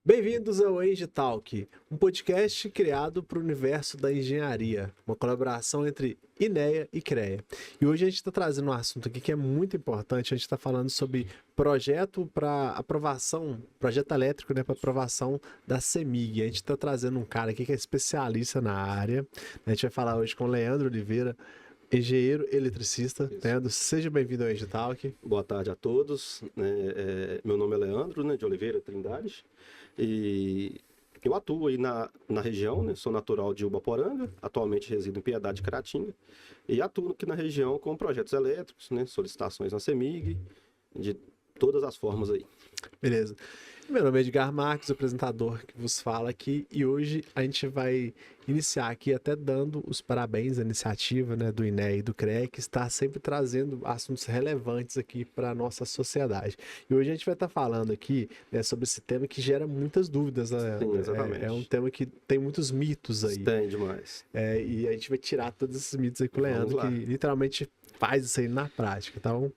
Bem-vindos ao Eng Talk, um podcast criado para o universo da engenharia, uma colaboração entre INEA e CREA. E hoje a gente está trazendo um assunto aqui que é muito importante. A gente está falando sobre projeto para aprovação, projeto elétrico, né, para aprovação da CEMIG. A gente está trazendo um cara aqui que é especialista na área. A gente vai falar hoje com o Leandro Oliveira, engenheiro eletricista. Leandro, seja bem-vindo ao Eng Talk. Boa tarde a todos. Meu nome é Leandro, de Oliveira Trindade. E eu atuo aí na região, sou natural de Ubaporanga, atualmente resido em Piedade de Caratinga. E atuo aqui na região com projetos elétricos, solicitações na CEMIG, de todas as formas aí. Beleza. Meu nome é Edgar Marques, apresentador que vos fala aqui, e hoje a gente vai iniciar aqui até dando os parabéns à iniciativa, do INEA e do CREA, que está sempre trazendo assuntos relevantes aqui para a nossa sociedade. E hoje a gente vai estar falando aqui, sobre esse tema que gera muitas dúvidas. Sim, exatamente. É um tema que tem muitos mitos aí. Tem demais. E a gente vai tirar todos esses mitos aí com o Leandro, que literalmente faz isso aí na prática, tá bom?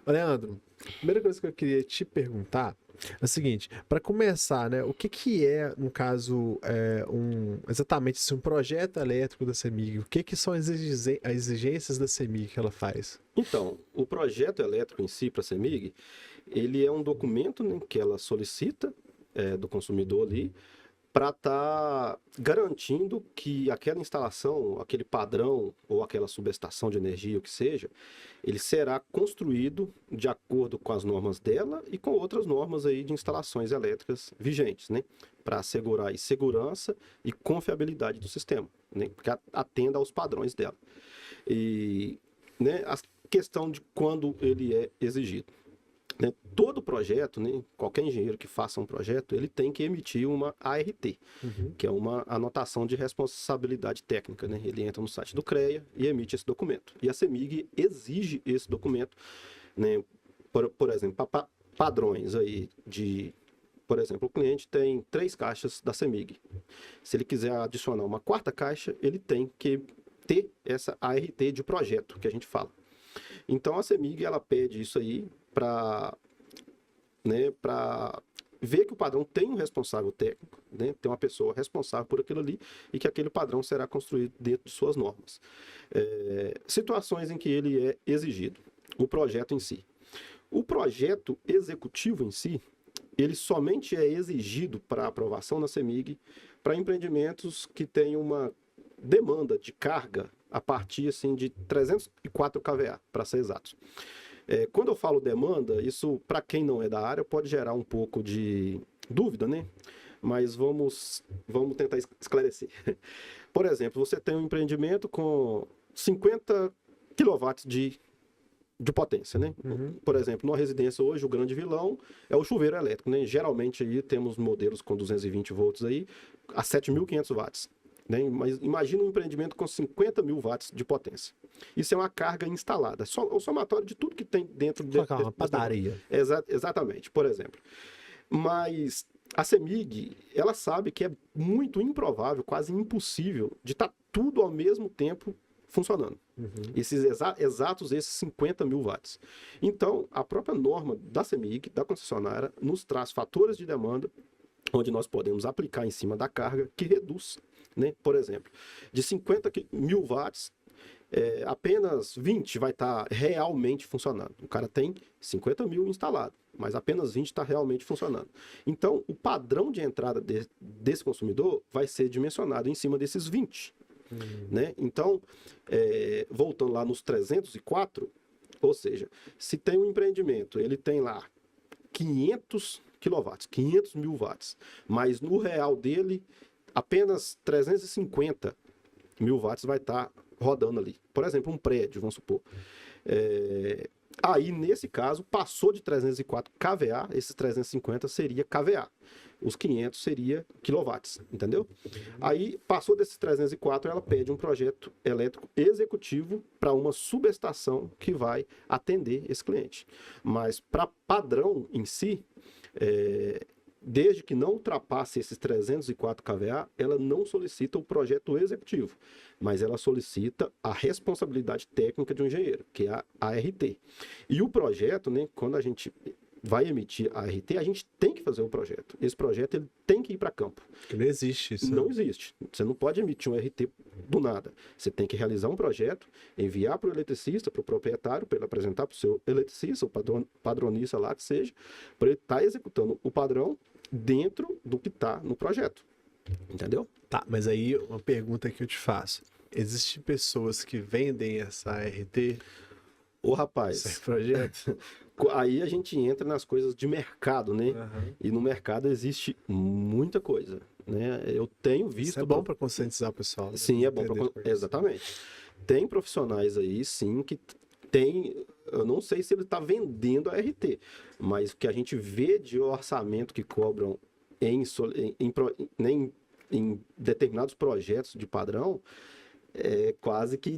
Ô, Leandro, a primeira coisa que eu queria te perguntar é o seguinte: para começar, o que é, no caso, exatamente assim, um projeto elétrico da CEMIG? O que são as exigências da CEMIG que ela faz? Então, o projeto elétrico em si para a CEMIG, ele é um documento que ela solicita do consumidor ali, para estar garantindo que aquela instalação, aquele padrão ou aquela subestação de energia, o que seja, ele será construído de acordo com as normas dela e com outras normas aí de instalações elétricas vigentes, para assegurar aí segurança e confiabilidade do sistema, porque atenda aos padrões dela. E a questão de quando ele é exigido. Todo projeto, qualquer engenheiro que faça um projeto, ele tem que emitir uma ART, que é uma anotação de responsabilidade técnica. Ele entra no site do CREA e emite esse documento. E a CEMIG exige esse documento, por exemplo, para padrões aí de... Por exemplo, o cliente tem 3 caixas da CEMIG. Se ele quiser adicionar uma 4ª caixa, ele tem que ter essa ART de projeto, que a gente fala. Então, a CEMIG, ela pede isso aí para ver que o padrão tem um responsável técnico, tem uma pessoa responsável por aquilo ali e que aquele padrão será construído dentro de suas normas. Situações em que ele é exigido, o projeto em si. O projeto executivo em si, ele somente é exigido para aprovação na CEMIG para empreendimentos que têm uma demanda de carga a partir assim, de 304 kVA, para ser exatos. Quando eu falo demanda, isso para quem não é da área pode gerar um pouco de dúvida, mas vamos tentar esclarecer. Por exemplo, você tem um empreendimento com 50 kW de potência, Por exemplo, numa residência hoje, o grande vilão é o chuveiro elétrico, Geralmente aí temos modelos com 220 volts aí a 7.500 watts. Mas imagina um empreendimento com 50 mil watts de potência. Isso é uma carga instalada, o somatório de tudo que tem dentro uma padaria. Exatamente, por exemplo. Mas a CEMIG, ela sabe que é muito improvável, quase impossível, de estar tudo ao mesmo tempo funcionando. Esses esses 50 mil watts. Então, a própria norma da CEMIG, da concessionária, nos traz fatores de demanda onde nós podemos aplicar em cima da carga que reduz. Por exemplo, de 50 mil watts, apenas 20 vai estar realmente funcionando. O cara tem 50 mil instalado, mas apenas 20 está realmente funcionando. Então, o padrão de entrada desse consumidor vai ser dimensionado em cima desses 20. Então, voltando lá nos 304, ou seja, se tem um empreendimento, ele tem lá 500 kW, 500 mil watts, mas no real dele, apenas 350 mil watts vai estar rodando ali. Por exemplo, um prédio, vamos supor. Aí, nesse caso, passou de 304 kVA, esses 350 seria kVA. Os 500 seria quilowatts, entendeu? Aí, passou desses 304, ela pede um projeto elétrico executivo para uma subestação que vai atender esse cliente. Mas para padrão em si, desde que não ultrapasse esses 304 kVA, ela não solicita o projeto executivo, mas ela solicita a responsabilidade técnica de um engenheiro, que é a ART. E o projeto, quando a gente vai emitir a RT, a gente tem que fazer o projeto. Esse projeto ele tem que ir para campo. Porque não existe isso. Não existe. Você não pode emitir um RT do nada. Você tem que realizar um projeto, enviar para o eletricista, para o proprietário, para ele apresentar para o seu eletricista, o padronista lá que seja, para ele estar executando o padrão dentro do que está no projeto. Entendeu? Tá, mas aí uma pergunta que eu te faço. Existem pessoas que vendem essa RT, Ô, rapaz, esse projeto? aí a gente entra nas coisas de mercado, né? Aham. E no mercado existe muita coisa, né? Eu tenho visto... Isso é bom para conscientizar o pessoal. Né? Sim, é bom. Entender as coisas. Exatamente. Tem profissionais aí, sim, que tem... Eu não sei se ele está vendendo a RT, mas o que a gente vê de orçamento que cobram em determinados projetos de padrão, é quase que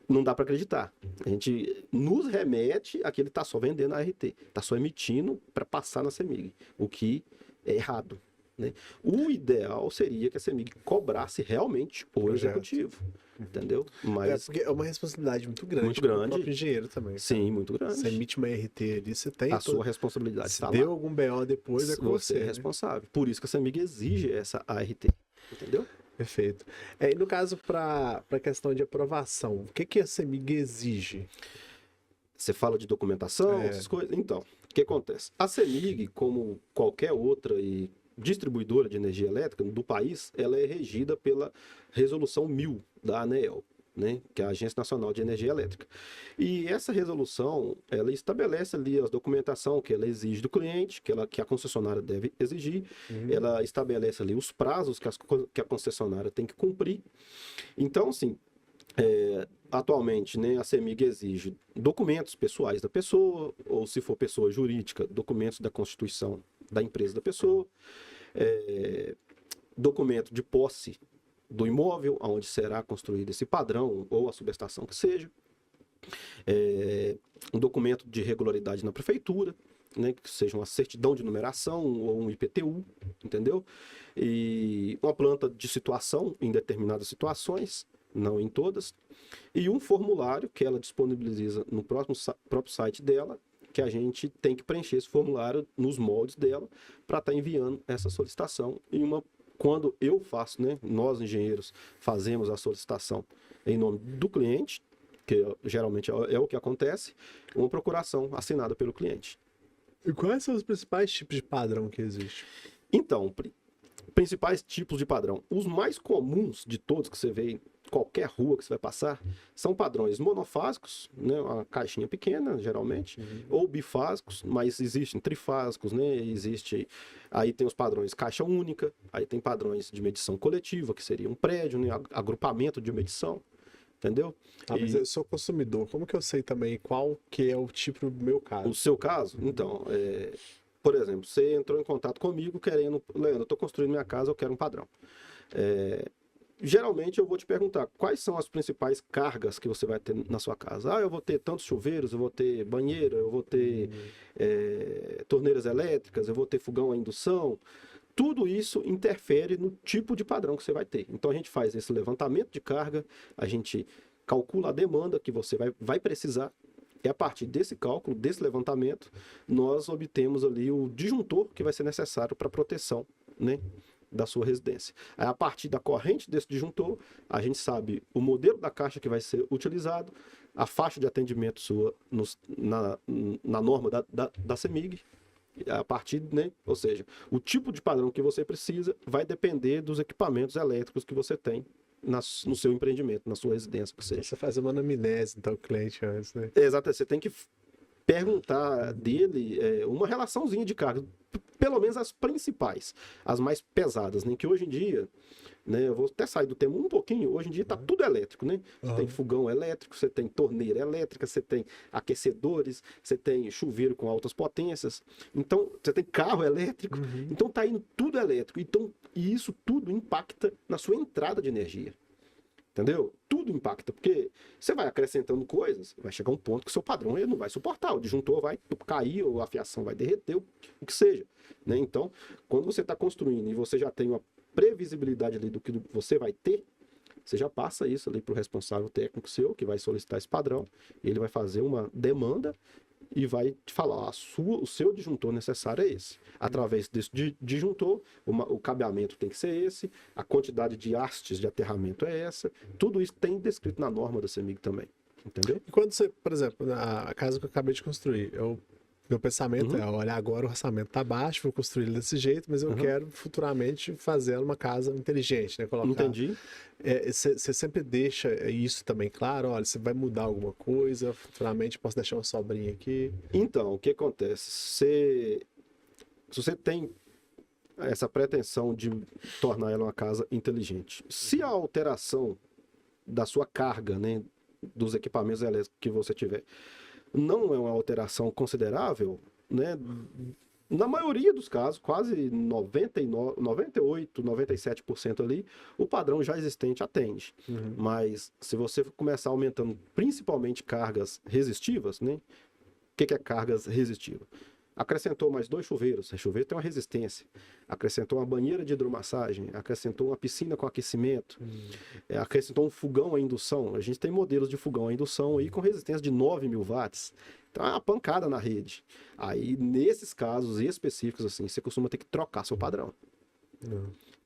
não dá para acreditar. A gente nos remete a que ele está só vendendo a RT, está só emitindo para passar na CEMIG, o que é errado. Né? O ideal seria que a CEMIG cobrasse realmente o Projeto. executivo, entendeu? É, Mas porque é uma responsabilidade muito grande. Muito pro grande. próprio engenheiro também. sim, muito grande. Você emite uma RT ali, você tem. A sua responsabilidade Se está lá. deu algum BO depois, é com Você é né? responsável. Por isso que a CEMIG exige essa ART, entendeu? Perfeito. E no caso, para a questão de aprovação, o que a CEMIG exige? Você fala de documentação, É. essas coisas. Então, o que acontece? A CEMIG, como qualquer outra distribuidora de energia elétrica do país, ela é regida pela Resolução 1000 da ANEEL, né? Que é a Agência Nacional de Energia Elétrica. E essa resolução, ela estabelece ali a documentação que ela exige do cliente, que a concessionária deve exigir, ela estabelece ali os prazos que a concessionária tem que cumprir. Então, assim, atualmente, né, a CEMIG exige documentos pessoais da pessoa, ou se for pessoa jurídica, documentos da constituição da empresa da pessoa, documento de posse do imóvel, onde será construído esse padrão, ou a subestação que seja, um documento de regularidade na prefeitura, né, que seja uma certidão de numeração ou um IPTU, entendeu? E uma planta de situação em determinadas situações, não em todas, e um formulário que ela disponibiliza no próprio site dela, que a gente tem que preencher esse formulário nos moldes dela para estar enviando essa solicitação. Quando eu faço, né, nós engenheiros fazemos a solicitação em nome do cliente, que geralmente é o que acontece, uma procuração assinada pelo cliente. E quais são os principais tipos de padrão que existe? Então, principais tipos de padrão. Os mais comuns de todos que você vê em qualquer rua que você vai passar são padrões monofásicos, né, uma caixinha pequena, geralmente, ou bifásicos, mas existem trifásicos, né, aí tem os padrões caixa única, aí tem padrões de medição coletiva, que seria um prédio, né, agrupamento de medição, entendeu? Mas eu sou consumidor, como que eu sei também qual que é o tipo do meu caso? O seu caso, então, por exemplo, você entrou em contato comigo querendo, Leandro, eu estou construindo minha casa, eu quero um padrão. Geralmente eu vou te perguntar quais são as principais cargas que você vai ter na sua casa. Eu vou ter tantos chuveiros, eu vou ter banheiro, eu vou ter torneiras elétricas, eu vou ter fogão a indução. Tudo isso interfere no tipo de padrão que você vai ter. Então a gente faz esse levantamento de carga, a gente calcula a demanda que você vai precisar. E a partir desse cálculo, desse levantamento, nós obtemos ali o disjuntor que vai ser necessário para a proteção, né, da sua residência. Aí, a partir da corrente desse disjuntor, a gente sabe o modelo da caixa que vai ser utilizado, a faixa de atendimento sua na norma da CEMIG, a partir, né, ou seja, o tipo de padrão que você precisa vai depender dos equipamentos elétricos que você tem no seu empreendimento, na sua residência, que seja. Você faz uma anamnese, então, o cliente antes, né? Exato, você tem que perguntar dele uma relaçãozinha de carga, pelo menos as principais, as mais pesadas, né? Que hoje em dia, né, eu vou até sair do tema um pouquinho, hoje em dia está tudo elétrico, né? Você tem fogão elétrico, você tem torneira elétrica, você tem aquecedores, você tem chuveiro com altas potências, então você tem carro elétrico, então tá indo tudo elétrico, então, e isso tudo impacta na sua entrada de energia. Entendeu? Tudo impacta, porque você vai acrescentando coisas, vai chegar um ponto que o seu padrão ele não vai suportar, o disjuntor vai cair, ou a fiação vai derreter, o que seja. Né? Então, quando você está construindo e você já tem uma previsibilidade ali do que você vai ter, você já passa isso ali para o responsável técnico seu, que vai solicitar esse padrão, ele vai fazer uma demanda e vai te falar, ó, o seu disjuntor necessário é esse. Através desse disjuntor, o cabeamento tem que ser esse, a quantidade de hastes de aterramento é essa. Tudo isso tem descrito na norma da CEMIG também. Entendeu? E quando você, por exemplo, a casa que eu acabei de construir, meu pensamento Uhum. é, olha, agora o orçamento tá baixo, vou construir ele desse jeito, mas eu quero futuramente fazer uma casa inteligente, né? Colocar. Entendi. Você sempre deixa isso também claro, olha, você vai mudar alguma coisa, futuramente posso deixar uma sobrinha aqui. Então, o que acontece? Se você tem essa pretensão de tornar ela uma casa inteligente, se a alteração da sua carga, né, dos equipamentos elétricos que você tiver, não é uma alteração considerável, né? Na maioria dos casos, quase 99, 98, 97% ali, o padrão já existente atende. Mas se você começar aumentando principalmente cargas resistivas, né? O que é cargas resistivas? Acrescentou mais 2 chuveiros. O chuveiro tem uma resistência. Acrescentou uma banheira de hidromassagem. Acrescentou uma piscina com aquecimento. Acrescentou um fogão a indução. A gente tem modelos de fogão a indução aí com resistência de 9.000 watts. Então é uma pancada na rede. Aí, nesses casos específicos, assim, você costuma ter que trocar seu padrão.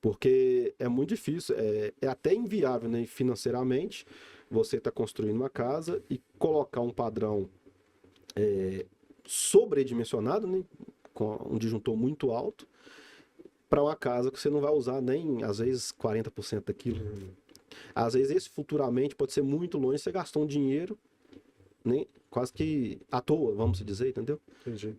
Porque é muito difícil, é até inviável, né, financeiramente, você está construindo uma casa e colocar um padrão sobredimensionado, né, com um disjuntor muito alto, para uma casa que você não vai usar nem, às vezes, 40% daquilo. Às vezes, esse futuramente pode ser muito longe, você gastou um dinheiro, né, quase que à toa, vamos dizer, entendeu? Entendi.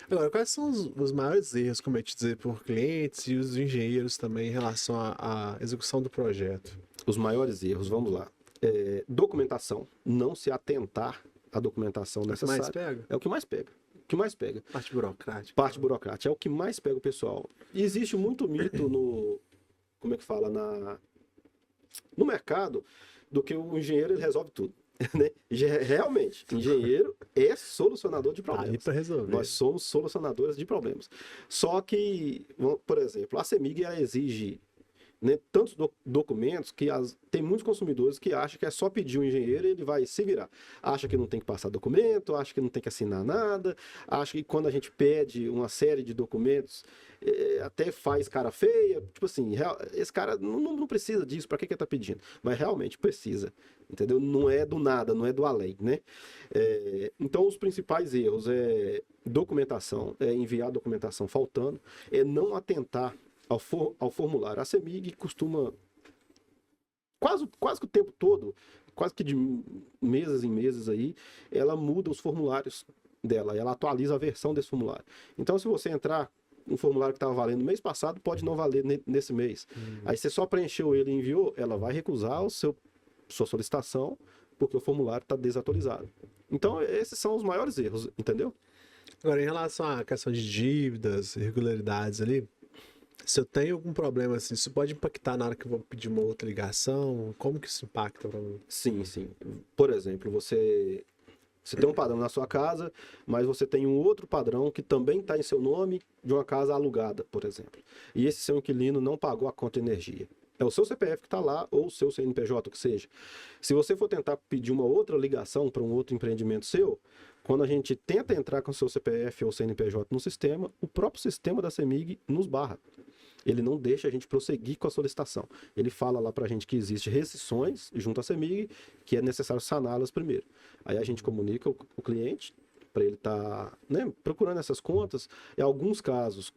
Agora, quais são os maiores erros, como eu te dizer, por clientes e os engenheiros também em relação à execução do projeto? Os maiores erros, vamos lá. Documentação, não se atentar à documentação necessária. Mais pega? É o que mais pega. O que mais pega. Parte burocrática. Parte burocrática. É o que mais pega o pessoal. E existe muito mito no... Como é que fala? No mercado, do que o engenheiro ele resolve tudo. Né? Realmente, engenheiro é solucionador de problemas. Aí para resolver. Nós somos solucionadores de problemas. Só que, por exemplo, a CEMIG ela exige, né, tantos documentos que tem muitos consumidores que acham que é só pedir um engenheiro e ele vai se virar. Acha que não tem que passar documento, acha que não tem que assinar nada, acha que quando a gente pede uma série de documentos, até faz cara feia. Tipo assim, esse cara não precisa disso, para que ele tá pedindo? Mas realmente precisa, entendeu? Não é do nada, não é do além, né? Então, os principais erros é documentação, é enviar documentação faltando, é não atentar ao formulário. A CEMIG costuma, quase que o tempo todo, quase que de meses em meses aí, ela muda os formulários dela, ela atualiza a versão desse formulário. Então, se você entrar um formulário que estava valendo no mês passado, pode não valer nesse mês. Aí você só preencheu ele e enviou, ela vai recusar sua solicitação, porque o formulário está desatualizado. Então, esses são os maiores erros, entendeu? Agora, em relação à questão de dívidas, irregularidades ali, se eu tenho algum problema assim, isso pode impactar na hora que eu vou pedir uma outra ligação? Como que isso impacta para mim? Sim, sim. Por exemplo, você tem um padrão na sua casa, mas você tem um outro padrão que também está em seu nome de uma casa alugada, por exemplo. E esse seu inquilino não pagou a conta de energia. É o seu CPF que está lá, ou o seu CNPJ, o que seja. Se você for tentar pedir uma outra ligação para um outro empreendimento seu, quando a gente tenta entrar com o seu CPF ou CNPJ no sistema, o próprio sistema da CEMIG nos barra. Ele não deixa a gente prosseguir com a solicitação. Ele fala lá para a gente que existem restrições junto à CEMIG, que é necessário saná-las primeiro. Aí a gente comunica o cliente para ele estar, né, procurando essas contas. Em alguns casos,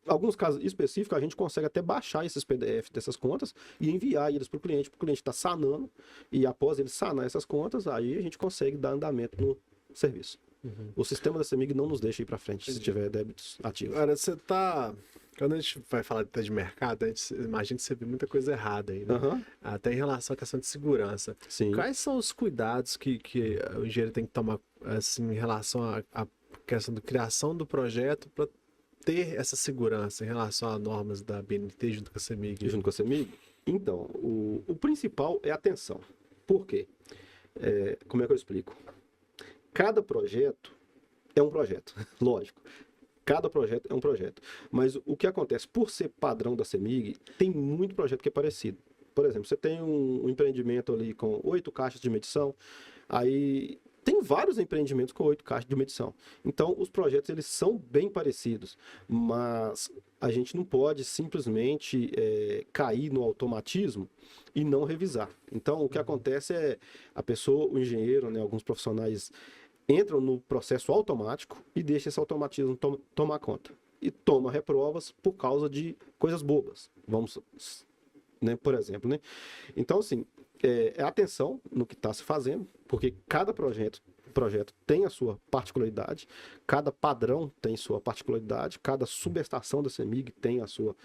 alguns casos específicos, a gente consegue até baixar esses PDF dessas contas e enviar eles para o cliente está sanando, e após ele sanar essas contas, aí a gente consegue dar andamento no serviço. O sistema da CEMIG não nos deixa ir para frente se tiver débitos ativos. Agora, quando a gente vai falar de mercado, a gente imagina que você vê muita coisa errada aí, né? Até em relação à questão de segurança. Sim. Quais são os cuidados que o engenheiro tem que tomar assim, em relação à questão da criação do projeto para ter essa segurança em relação a normas da BNT junto com a CEMIG? Junto com a CEMIG? Então, o principal é a atenção. Por quê? Como é que eu explico? Cada projeto é um projeto, lógico. Cada projeto é um projeto. Mas o que acontece? Por ser padrão da CEMIG, tem muito projeto que é parecido. Por exemplo, você tem um empreendimento ali com 8 caixas de medição, aí tem vários empreendimentos com 8 caixas de medição. Então, os projetos eles são bem parecidos, mas a gente não pode simplesmente cair no automatismo e não revisar. Então, o que acontece é a pessoa, o engenheiro, né, alguns profissionais entram no processo automático e deixam esse automatismo tomar conta. E toma reprovas por causa de coisas bobas. Vamos, né, por exemplo, né? Então, assim, atenção no que está se fazendo, porque cada projeto tem a sua particularidade, cada padrão tem sua particularidade, cada subestação da CEMIG tem a sua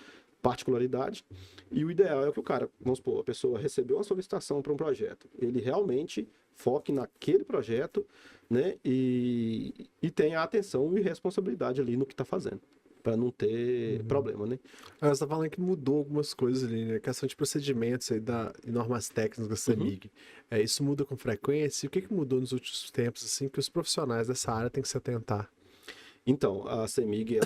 particularidade, e o ideal é que o cara, vamos supor, a pessoa recebeu uma solicitação para um projeto, ele realmente foque naquele projeto, né, e tenha atenção e responsabilidade ali no que está fazendo, para não ter problema, né? Você está falando que mudou algumas coisas ali, né? Questão de procedimentos aí e normas técnicas da CEMIG. Isso muda com frequência? E o que mudou nos últimos tempos, assim, que os profissionais dessa área têm que se atentar? Então, a CEMIG,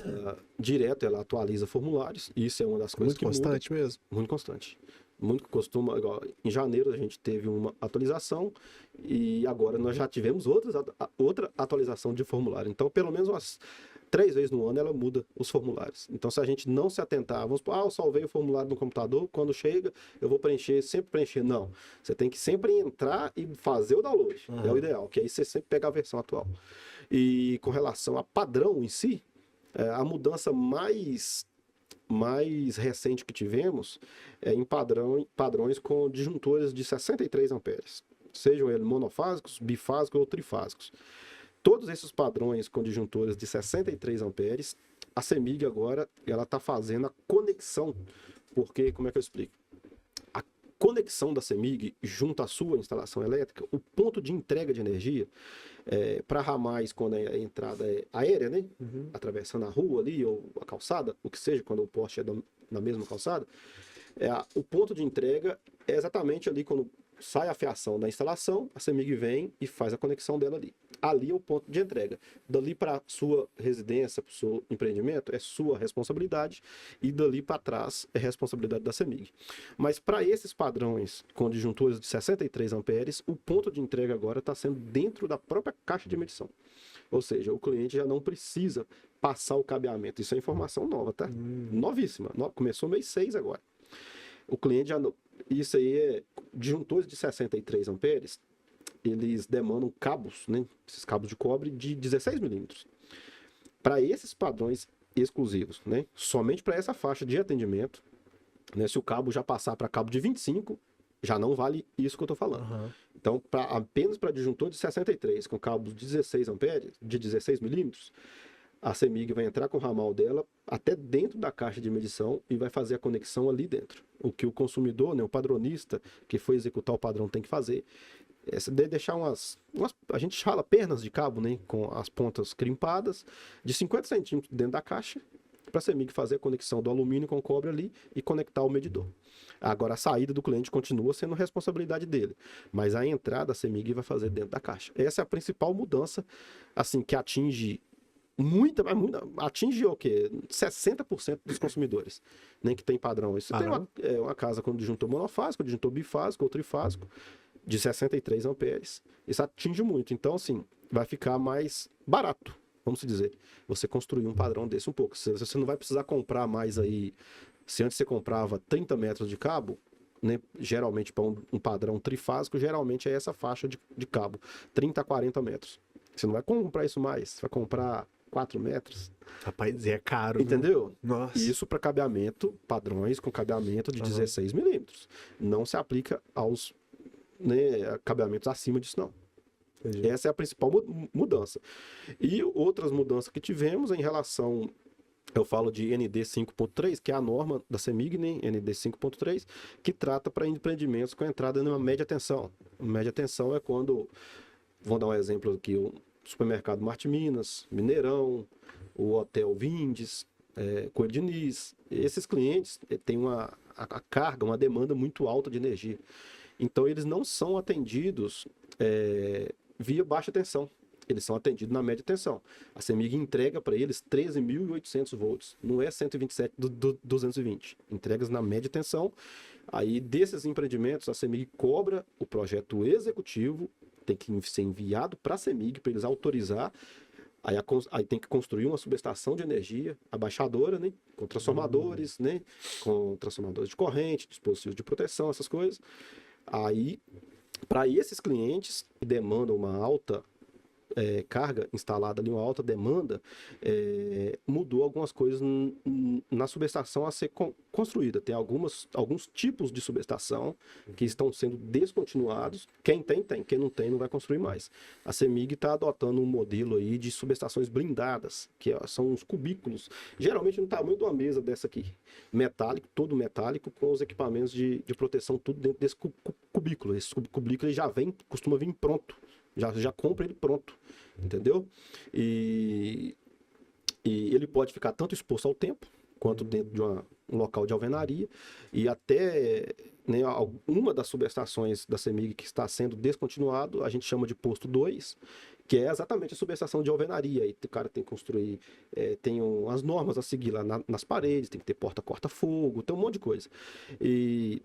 ela atualiza formulários, e isso é uma das coisas Muito que constante muda. mesmo? Muito constante. Muito costuma, igual, em janeiro a gente teve uma atualização e agora nós já tivemos outra atualização de formulário. Então, pelo menos umas 3 vezes no ano ela muda os formulários. Então, se a gente não se atentar, vamos supor, eu salvei o formulário no computador, quando chega eu vou preencher, sempre preencher. Não, você tem que sempre entrar e fazer o download. É o ideal, que aí você sempre pega a versão atual. E com relação a padrão em si, a mudança mais recente que tivemos é em padrões com disjuntores de 63 amperes, sejam eles monofásicos, bifásicos ou trifásicos. Todos esses padrões com disjuntores de 63 amperes, a CEMIG agora ela está fazendo a conexão, porque, como é que eu explico? A conexão da CEMIG junto à sua instalação elétrica, o ponto de entrega de energia, para ramais quando a entrada é aérea, né? Atravessando a rua ali ou a calçada, o que seja, quando o poste é na mesma calçada, o ponto de entrega é exatamente ali quando sai a fiação da instalação, a CEMIG vem e faz a conexão dela ali. Ali é o ponto de entrega. Dali para sua residência, para o seu empreendimento, é sua responsabilidade, e dali para trás é responsabilidade da CEMIG. Mas para esses padrões com disjuntores de 63 amperes, o ponto de entrega agora está sendo dentro da própria caixa de medição. Ou seja, o cliente já não precisa passar o cabeamento. Isso é informação nova, tá? Novíssima. Começou mês 6 agora. O cliente já... Isso aí é disjuntores de 63 amperes, eles demandam cabos, né? Esses cabos de cobre de 16 milímetros. Para esses padrões exclusivos, né? Somente para essa faixa de atendimento, né? Se o cabo já passar para cabo de 25, já não vale isso que eu estou falando. Então, apenas para disjuntor de 63, com cabos de 16 amperes, de 16 milímetros, a CEMIG vai entrar com o ramal dela até dentro da caixa de medição e vai fazer a conexão ali dentro. O que o consumidor, né, o padronista que foi executar o padrão tem que fazer é deixar a gente chala pernas de cabo, né, com as pontas crimpadas de 50 centímetros dentro da caixa, para a CEMIG fazer a conexão do alumínio com o cobre ali e conectar o medidor. Agora, a saída do cliente continua sendo responsabilidade dele, mas a entrada a CEMIG vai fazer dentro da caixa. Essa é a principal mudança, assim, que atinge atinge o quê? 60% dos consumidores, nem que tem padrão. Isso tem uma casa com disjuntor monofásico, disjuntor bifásico ou trifásico, de 63 amperes. Isso atinge muito. Então, assim, vai ficar mais barato, vamos dizer, você construir um padrão desse um pouco. Você não vai precisar comprar mais aí. Se antes você comprava 30 metros de cabo, né, geralmente para um padrão trifásico, geralmente é essa faixa de cabo, 30 a 40 metros. Você não vai comprar isso mais, você vai comprar 4 metros. Rapaz, é caro. Entendeu? Nossa. Isso para cabeamento, padrões com cabeamento de 16 milímetros. Não se aplica aos, né, cabeamentos acima disso, não. Entendi. Essa é a principal mudança. E outras mudanças que tivemos em relação... Eu falo de ND 5.3, que é a norma da CEMIG, né? ND 5.3, que trata para empreendimentos com entrada numa média tensão. Média tensão é quando... Vou dar um exemplo aqui, o supermercado Marte Minas, Mineirão, o Hotel Vindes, Coelho Diniz. Esses clientes têm a carga, uma demanda muito alta de energia. Então, eles não são atendidos via baixa tensão. Eles são atendidos na média tensão. A CEMIG entrega para eles 13.800 volts. Não é 127 do 220. Entregas na média tensão. Aí, desses empreendimentos, a CEMIG cobra o projeto executivo tem que ser enviado para a CEMIG para eles autorizar. Aí tem que construir uma subestação de energia abaixadora, né? Com transformadores, né? Com transformadores de corrente, dispositivos de proteção, essas coisas. Aí, para esses clientes que demandam uma alta carga instalada ali, uma alta demanda, mudou algumas coisas na subestação a ser construída. Tem alguns tipos de subestação que estão sendo descontinuados. Quem tem, tem. Quem não tem, não vai construir mais. A CEMIG está adotando um modelo aí de subestações blindadas, que são uns cubículos, geralmente no tamanho de uma mesa dessa aqui. Metálico, todo metálico, com os equipamentos de proteção tudo dentro desse cubículo. Esse cubículo ele já costuma vir pronto. Já compra ele pronto, entendeu? E ele pode ficar tanto exposto ao tempo, quanto dentro de um local de alvenaria. E até, né, uma das subestações da CEMIG que está sendo descontinuado, a gente chama de posto 2, que é exatamente a subestação de alvenaria. E o cara tem que construir, tem as normas a seguir lá nas paredes, tem que ter porta corta-fogo, tem um monte de coisa. E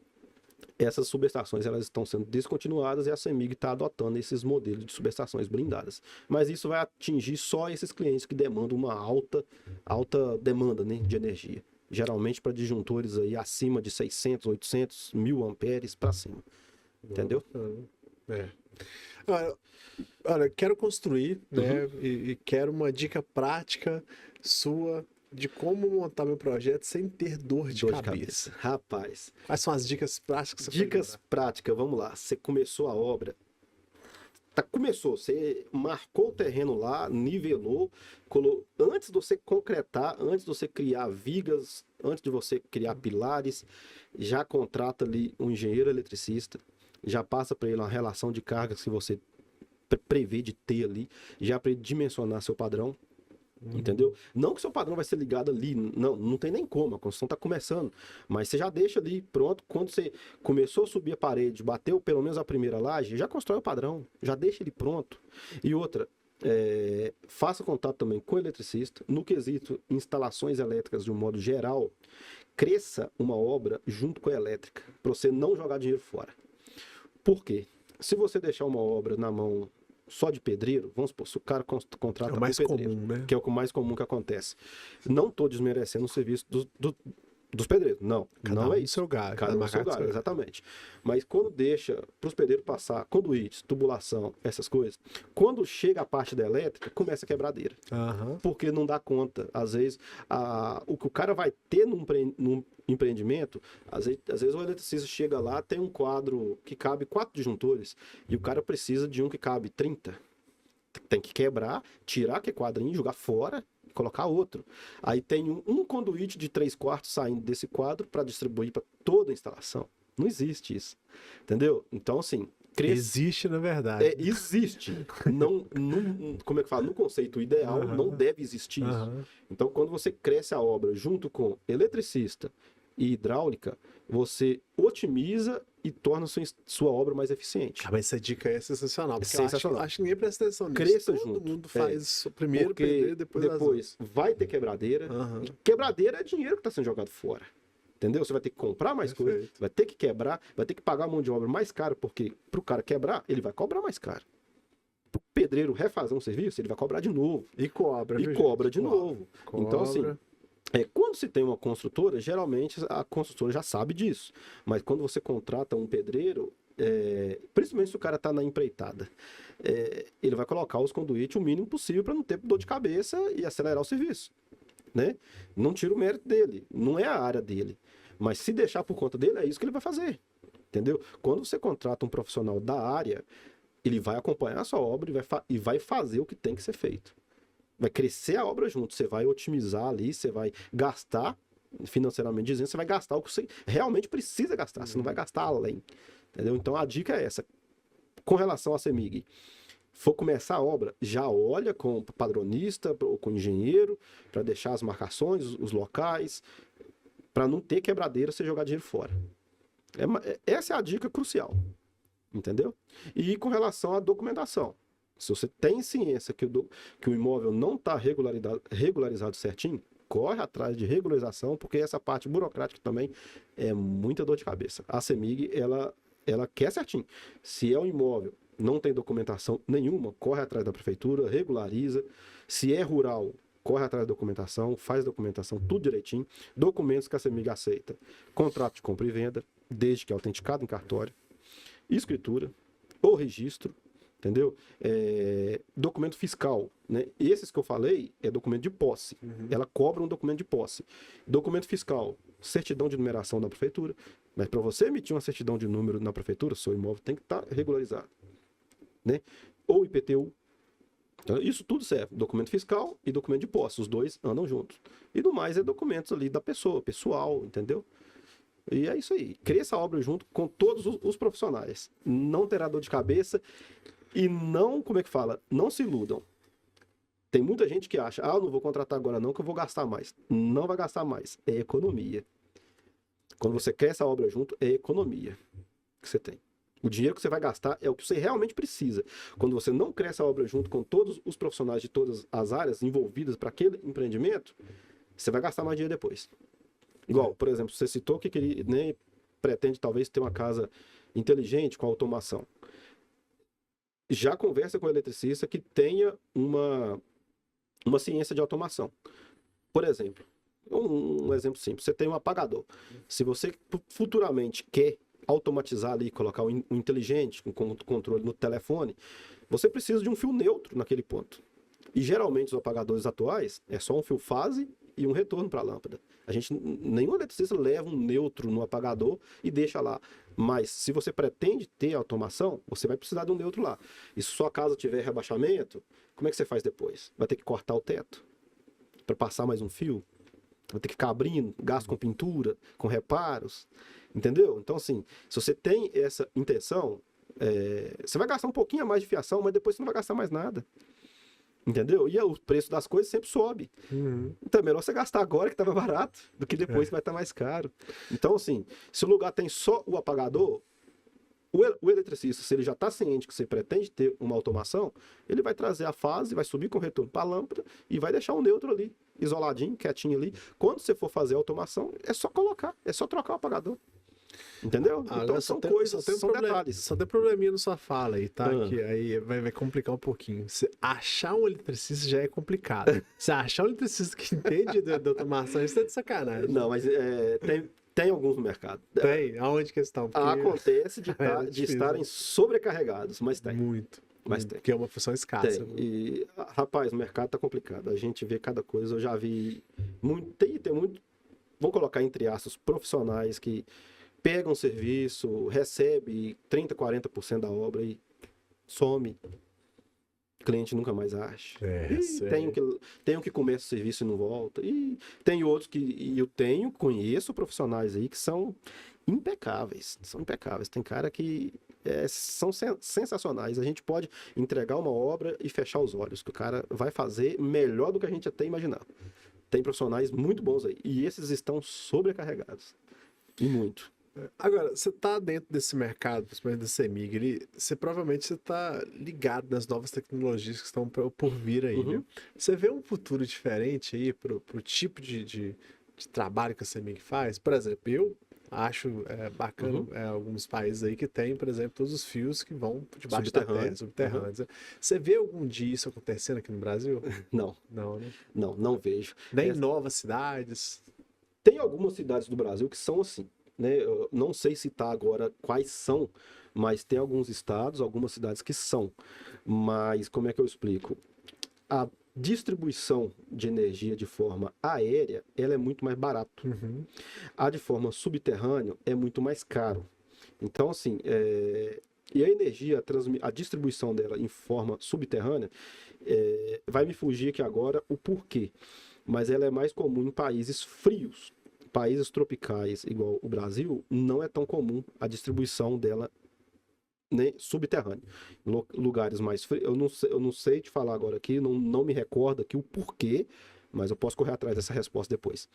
essas subestações elas estão sendo descontinuadas e a CEMIG está adotando esses modelos de subestações blindadas. Mas isso vai atingir só esses clientes que demandam uma alta demanda, né, de energia. Geralmente para disjuntores aí acima de 600, 800, 1000 amperes para cima. Entendeu? Olha, quero construir, né? E quero uma dica prática sua de como montar meu projeto sem ter dor de cabeça. Rapaz. Quais são as dicas práticas? Dicas práticas, vamos lá. Você começou a obra. Você marcou o terreno lá, nivelou, antes de você concretar, antes de você criar vigas, antes de você criar pilares, já contrata ali um engenheiro eletricista, já passa para ele uma relação de cargas que você prevê de ter ali, já para ele dimensionar seu padrão. Entendeu? Não que seu padrão vai ser ligado ali, não tem nem como, a construção está começando, mas você já deixa ali pronto, quando você começou a subir a parede, bateu pelo menos a primeira laje, já constrói o padrão, já deixa ele pronto. E outra, faça contato também com o eletricista, no quesito instalações elétricas de um modo geral, cresça uma obra junto com a elétrica, para você não jogar dinheiro fora. Por quê? Se você deixar uma obra na mão só de pedreiro, vamos supor, se o cara contrata é o mais pedreiro, comum, né? que é o mais comum que acontece. Não estou desmerecendo o serviço dos pedreiros, não é isso. Seu galho, cada um no seu galho, exatamente. Mas quando deixa para os pedreiros passar conduítes, tubulação, essas coisas, quando chega a parte da elétrica, começa a quebradeira. Porque não dá conta. Às vezes, o que o cara vai ter num empreendimento, às vezes o eletricista chega lá, tem um quadro que cabe 4 disjuntores e o cara precisa de um que cabe 30. Tem que quebrar, tirar aquele quadrinho, jogar fora, colocar outro. Aí tem um conduíte de 3/4 saindo desse quadro para distribuir para toda a instalação. Não existe isso. Entendeu? Então, assim, existe, na verdade. Existe. Como é que fala? No conceito ideal, não deve existir isso. Então, quando você cresce a obra junto com eletricista e hidráulica, você otimiza e torna sua obra mais eficiente. Mas essa dica é sensacional. Porque sensacional. Eu acho que ninguém presta atenção nisso. Cresça Todo junto. mundo faz primeiro pedreiro, depois vai ter quebradeira. E quebradeira é dinheiro que está sendo jogado fora. Entendeu? Você vai ter que comprar mais coisa, vai ter que quebrar, vai ter que pagar a mão de obra mais cara, porque para o cara quebrar, ele vai cobrar mais caro. Para o pedreiro refazer um serviço, ele vai cobrar de novo. E cobra. De novo. Então, assim, quando se tem uma construtora, geralmente a construtora já sabe disso. Mas quando você contrata um pedreiro, principalmente se o cara está na empreitada, ele vai colocar os conduítes o mínimo possível para não ter dor de cabeça e acelerar o serviço. Né? Não tira o mérito dele, não é a área dele. Mas se deixar por conta dele, é isso que ele vai fazer. Entendeu? Quando você contrata um profissional da área, ele vai acompanhar a sua obra e vai fazer o que tem que ser feito. Vai crescer a obra junto, você vai otimizar ali, você vai gastar, financeiramente dizendo, você vai gastar o que você realmente precisa gastar, você não vai gastar além. Entendeu? Então a dica é essa. Com relação à CEMIG, for começar a obra, já olha com o padronista ou com o engenheiro para deixar as marcações, os locais, para não ter quebradeira você jogar dinheiro fora. Essa é a dica crucial. Entendeu? E com relação à documentação, se você tem ciência que o imóvel não está regularizado certinho, corre atrás de regularização, porque essa parte burocrática também é muita dor de cabeça. A CEMIG, ela quer certinho. Se é um imóvel não tem documentação nenhuma, corre atrás da prefeitura, regulariza. Se é rural, corre atrás da documentação, faz documentação, tudo direitinho. Documentos que a CEMIG aceita. Contrato de compra e venda, desde que é autenticado em cartório. Escritura ou registro, entendeu? Documento fiscal, né? Esses que eu falei é documento de posse. Ela cobra um documento de posse. Documento fiscal, certidão de numeração da prefeitura. Mas para você emitir uma certidão de número na prefeitura, seu imóvel tem que estar regularizado, né? Ou IPTU. Então, isso tudo serve. Documento fiscal e documento de posse. Os dois andam juntos. E do mais é documentos ali da pessoa, pessoal, entendeu? E é isso aí. Cria essa obra junto com todos os profissionais. Não terá dor de cabeça e não, como é que fala? Não se iludam. Tem muita gente que acha, eu não vou contratar agora não, que eu vou gastar mais. Não vai gastar mais. É economia. Quando você quer essa obra junto, é economia que você tem. O dinheiro que você vai gastar é o que você realmente precisa. Quando você não cria essa obra junto com todos os profissionais de todas as áreas envolvidas para aquele empreendimento, você vai gastar mais dinheiro depois. Igual, por exemplo, você citou que queria, né, pretende talvez ter uma casa inteligente com automação. Já conversa com o eletricista que tenha uma ciência de automação. Por exemplo, um exemplo simples, você tem um apagador. Se você futuramente quer automatizar ali, colocar um inteligente com controle no telefone, você precisa de um fio neutro naquele ponto. E geralmente os apagadores atuais é só um fio fase e um retorno para a lâmpada. Nenhum eletricista leva um neutro no apagador e deixa lá. Mas se você pretende ter automação, você vai precisar de um neutro lá. E se sua casa tiver rebaixamento, como é que você faz depois? Vai ter que cortar o teto para passar mais um fio? Vai ter que ficar abrindo, gasto com pintura, com reparos, entendeu? Então, assim, se você tem essa intenção, você vai gastar um pouquinho a mais de fiação, mas depois você não vai gastar mais nada. Entendeu? E o preço das coisas sempre sobe. Então é melhor você gastar agora que estava barato do que depois que vai estar mais caro. Então, assim, se o lugar tem só o apagador, o eletricista, se ele já está ciente que você pretende ter uma automação, ele vai trazer a fase, vai subir com retorno para a lâmpada e vai deixar um neutro ali, isoladinho, quietinho ali. Quando você for fazer a automação, é só colocar, é só trocar o apagador. Entendeu? Então são coisas, são detalhes. Só tem probleminha na sua fala aí, tá? Que aí vai complicar um pouquinho. Se achar um eletricista já é complicado. Se achar um eletricista que entende da automação, isso é de sacanagem. Não, mas tem alguns no mercado. Tem? Aonde que estão? Porque... Acontece de estarem sobrecarregados, mas tem. Muito. Mas tem. Que é uma função escassa. Tem. E, rapaz, o mercado tá complicado. A gente vê cada coisa. Eu já vi muito. Tem muito. Vamos colocar entre aspas, profissionais que pegam um serviço, recebe 30%, 40% da obra e some. O cliente nunca mais acha. Tem um que começa o serviço e não volta. E tem outros que conheço profissionais aí que são impecáveis. São impecáveis. Tem cara que são sensacionais. A gente pode entregar uma obra e fechar os olhos, que o cara vai fazer melhor do que a gente até imaginava. Tem profissionais muito bons aí. E esses estão sobrecarregados. E muito. Agora, você está dentro desse mercado, principalmente da CEMIG, provavelmente você está ligado nas novas tecnologias que estão por vir aí, né? Você vê um futuro diferente aí para o tipo de trabalho que a CEMIG faz? Por exemplo, eu acho bacana alguns países aí que tem, por exemplo, todos os fios que vão debaixo da terra, subterrâneos. Você vê algum dia isso acontecendo aqui no Brasil? Não. Não, né? Não vejo. Nem em novas cidades? Tem algumas cidades do Brasil que são assim. Né? Eu não sei citar agora quais são, mas tem alguns estados, algumas cidades que são. Mas como é que eu explico? A distribuição de energia de forma aérea, ela é muito mais barata. A de forma subterrânea é muito mais caro. Então, assim, e a energia, a distribuição dela em forma subterrânea, vai me fugir aqui agora o porquê. Mas ela é mais comum em países frios. Países tropicais, igual o Brasil, não é tão comum a distribuição dela, né, subterrânea. Lugares mais frios, eu não sei te falar agora aqui, não me recordo aqui o porquê, mas eu posso correr atrás dessa resposta depois.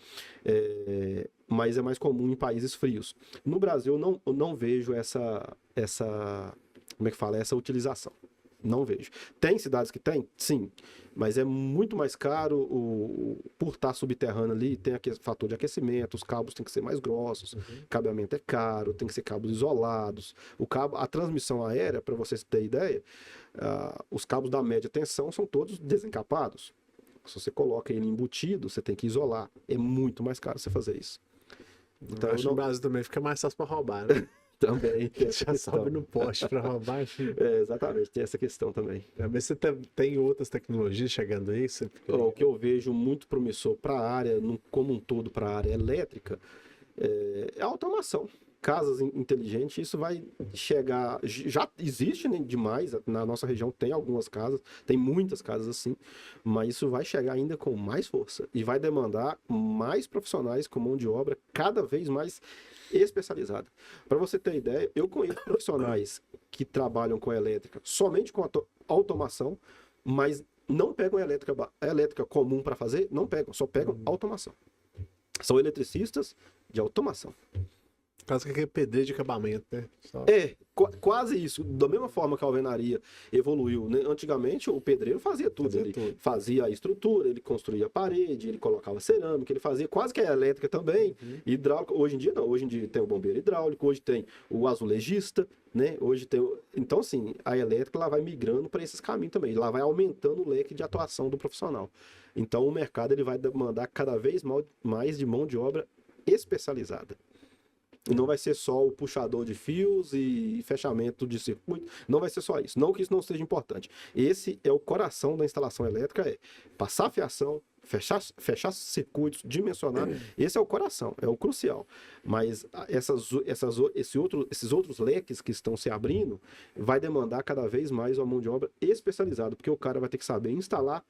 Mas é mais comum em países frios. No Brasil, eu não vejo essa como é que fala? Essa utilização. Não vejo. Tem cidades que tem? Sim. Mas é muito mais caro por estar subterrâneo ali, tem aquele fator de aquecimento, os cabos têm que ser mais grossos, cabeamento é caro, tem que ser cabos isolados. A transmissão aérea, para vocês terem ideia, os cabos da média tensão são todos desencapados. Se você coloca ele embutido, você tem que isolar. É muito mais caro você fazer isso. Então, acho que no Brasil também fica mais fácil para roubar, né? Também tem essa Já questão. sobe no poste para roubar. Exatamente, tem essa questão também. Mas você tem outras tecnologias chegando aí? O que eu vejo muito promissor para a área, como um todo, para a área elétrica, é a automação. Casas inteligentes, isso vai chegar. Já existe, né, demais, na nossa região tem algumas casas, tem muitas casas assim, mas isso vai chegar ainda com mais força e vai demandar mais profissionais com mão de obra cada vez mais especializada. Para você ter ideia, eu conheço profissionais que trabalham com elétrica somente com automação, mas não pegam elétrica comum para fazer, não pegam, só pegam automação. São eletricistas de automação. Quase que é pedreiro de acabamento, né? Quase isso. Da mesma forma que a alvenaria evoluiu, né? Antigamente o pedreiro fazia tudo. Ele fazia a estrutura, ele construía a parede, ele colocava cerâmica, ele fazia quase que a elétrica também, hidráulica. Hoje em dia não, hoje em dia tem o bombeiro hidráulico, hoje tem o azulejista, né? Hoje tem Então, assim, a elétrica ela vai migrando para esses caminhos também, ela vai aumentando o leque de atuação do profissional. Então o mercado ele vai demandar cada vez mais de mão de obra especializada. E não vai ser só o puxador de fios e fechamento de circuito. Não vai ser só isso. Não que isso não seja importante. Esse é o coração da instalação elétrica, é passar fiação, fechar circuitos, dimensionar. Esse é o coração, é o crucial. Mas esses outros leques que estão se abrindo vai demandar cada vez mais uma mão de obra especializada, porque o cara vai ter que saber instalar,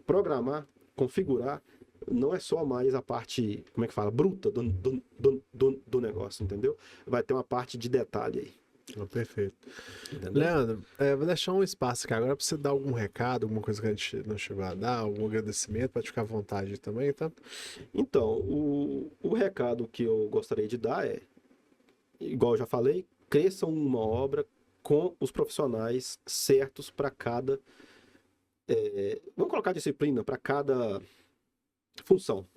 programar, configurar. Não é só mais a parte, como é que fala, bruta do negócio, entendeu? Vai ter uma parte de detalhe aí. Perfeito. Entendeu? Leandro, vou deixar um espaço aqui agora para você dar algum recado, alguma coisa que a gente não chegou a dar, algum agradecimento, pode ficar à vontade também, tá? Então, o recado que eu gostaria de dar é, igual eu já falei, cresçam uma obra com os profissionais certos para cada... vamos colocar disciplina para cada função.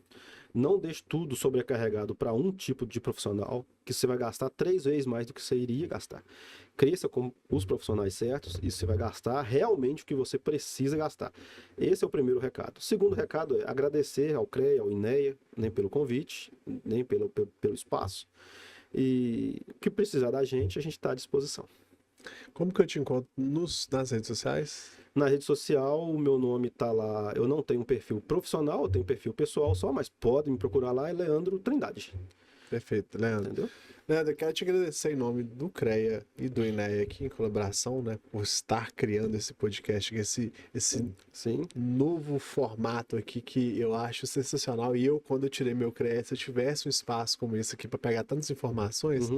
Não deixe tudo sobrecarregado para um tipo de profissional que você vai gastar 3 vezes mais do que você iria gastar. Cresça com os profissionais certos e você vai gastar realmente o que você precisa gastar. Esse é o primeiro recado. O segundo recado é agradecer ao CREA, ao INEA, nem pelo convite, nem pelo espaço. E o que precisar da gente, a gente está à disposição. Como que eu te encontro nas redes sociais? Na rede social, o meu nome tá lá. Eu não tenho um perfil profissional, eu tenho um perfil pessoal só, mas pode me procurar lá, é Leandro Trindade. Perfeito, Leandro. Entendeu? Leandro, eu quero te agradecer em nome do CREA e do INEA aqui em colaboração, né, por estar criando esse podcast, esse Sim. novo formato aqui que eu acho sensacional. E eu, quando eu tirei meu CREA, se eu tivesse um espaço como esse aqui para pegar tantas informações,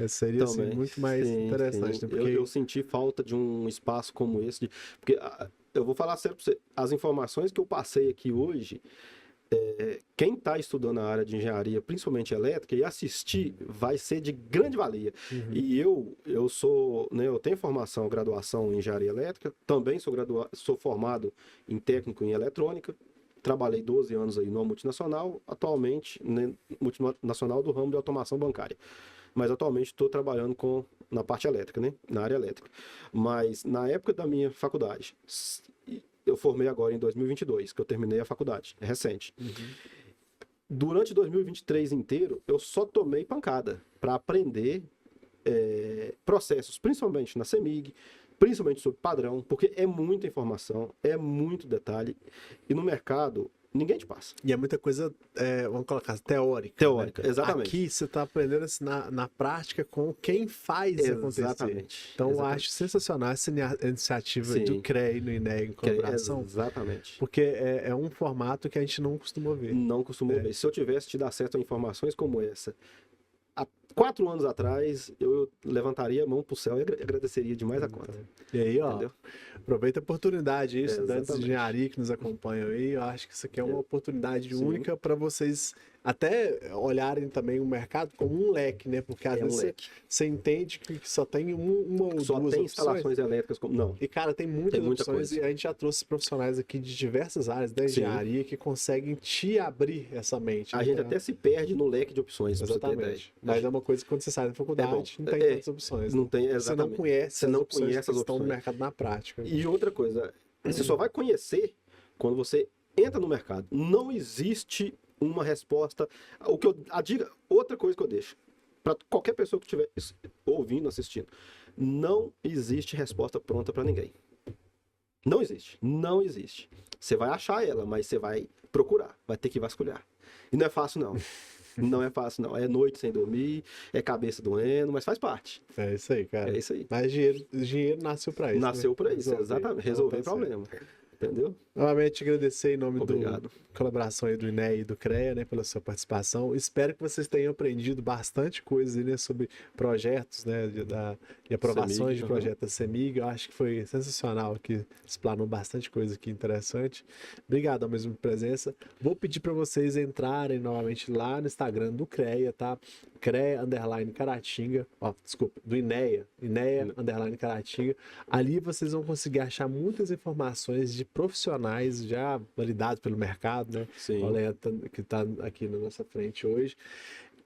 seria assim, muito mais interessante. Né? Porque eu senti falta de um espaço como esse. Porque eu vou falar sério para você, as informações que eu passei aqui hoje, quem está estudando a área de engenharia, principalmente elétrica, e assistir, vai ser de grande valia. E eu sou, né, eu tenho formação, graduação em engenharia elétrica, também sou formado em técnico em eletrônica, trabalhei 12 anos aí numa multinacional, atualmente, né, multinacional do ramo de automação bancária. Mas atualmente estou trabalhando na parte elétrica, né, na área elétrica. Mas na época da minha faculdade, eu formei agora em 2022, que eu terminei a faculdade, é recente. Durante 2023 inteiro, eu só tomei pancada para aprender processos, principalmente na CEMIG, principalmente sobre padrão, porque é muita informação, é muito detalhe, e no mercado ninguém te passa. E é muita coisa, vamos colocar, teórica. Teórica, né? exatamente. Aqui você está aprendendo assim, na prática com quem faz acontecer. Exatamente. Então eu acho sensacional essa iniciativa do CREA e do INEA em colaboração. Exatamente. Porque é um formato que a gente não costuma ver. Não costuma ver. Se eu tivesse te dar acesso a informações como essa, há 4 anos atrás, eu levantaria a mão pro céu e agradeceria demais a conta. E aí, ó, Entendeu? aproveita a oportunidade aí, estudantes de exatamente. engenharia que nos acompanham aí. Eu acho que isso aqui é uma oportunidade Sim. única para vocês até olharem também o mercado como um leque, né? Porque às É um vezes leque. você entende que só tem uma ou Só duas tem opções. instalações elétricas como. Não. E, cara, tem muitas Tem muita opções coisa. e a gente já trouxe profissionais aqui de diversas áreas da Sim. engenharia que conseguem te abrir essa mente. A né? gente até se perde no leque de opções, pra você ter ideia. Exatamente. Mas é uma coisa que quando você sai da faculdade, bom. não tem tantas opções. Não né? tem, Você não exatamente. conhece Você as não opções conhece que as estão no opções. mercado na prática. E outra coisa, você só vai conhecer quando você entra no mercado. Não existe uma resposta. Outra coisa que eu deixo para qualquer pessoa que estiver ouvindo, assistindo, não existe resposta pronta para ninguém. Não existe. Não existe. Você vai achar ela, mas você vai procurar, vai ter que vasculhar. E não é fácil, não. Não é fácil, não. É noite sem dormir, é cabeça doendo, mas faz parte. É isso aí, cara. É isso aí. Mas dinheiro nasceu pra isso. Nasceu né? para isso, Resolver. exatamente. Então, Resolver tá certo. problema. Entendeu? Novamente agradecer em nome Obrigado. da colaboração aí do INEA e do CREA, né, pela sua participação. Espero que vocês tenham aprendido bastante coisa aí, né, sobre projetos, né, de aprovações CEMIG, de aham. projetos da CEMIG. Eu acho que foi sensacional aqui, explanou bastante coisa aqui interessante. Obrigado ao mesmo por presença. Vou pedir para vocês entrarem novamente lá no Instagram do CREA, tá? CREA_Caratinga, ó, desculpa, do INEA _Caratinga. Ali vocês vão conseguir achar muitas informações de profissionais já validados pelo mercado, né? Sim. O Leandro que está aqui na nossa frente hoje.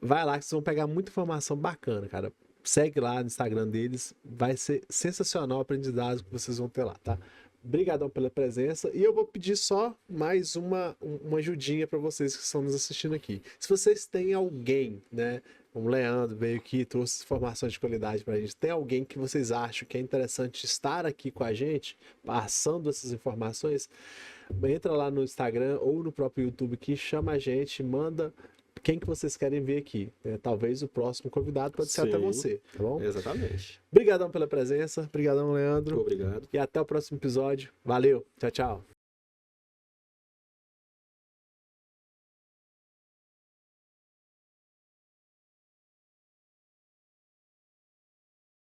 Vai lá que vocês vão pegar muita informação bacana, cara. Segue lá no Instagram deles, vai ser sensacional o aprendizado que vocês vão ter lá, tá? Obrigadão pela presença e eu vou pedir só mais uma ajudinha para vocês que estão nos assistindo aqui. Se vocês têm alguém, né? O Leandro veio aqui, trouxe informações de qualidade pra gente. Tem alguém que vocês acham que é interessante estar aqui com a gente, passando essas informações? Entra lá no Instagram ou no próprio YouTube que chama a gente, manda quem que vocês querem ver aqui. Talvez o próximo convidado pode ser até Sim. você, tá bom? Exatamente. Obrigadão pela presença, obrigadão, Leandro. Obrigado. E até o próximo episódio. Valeu, tchau, tchau.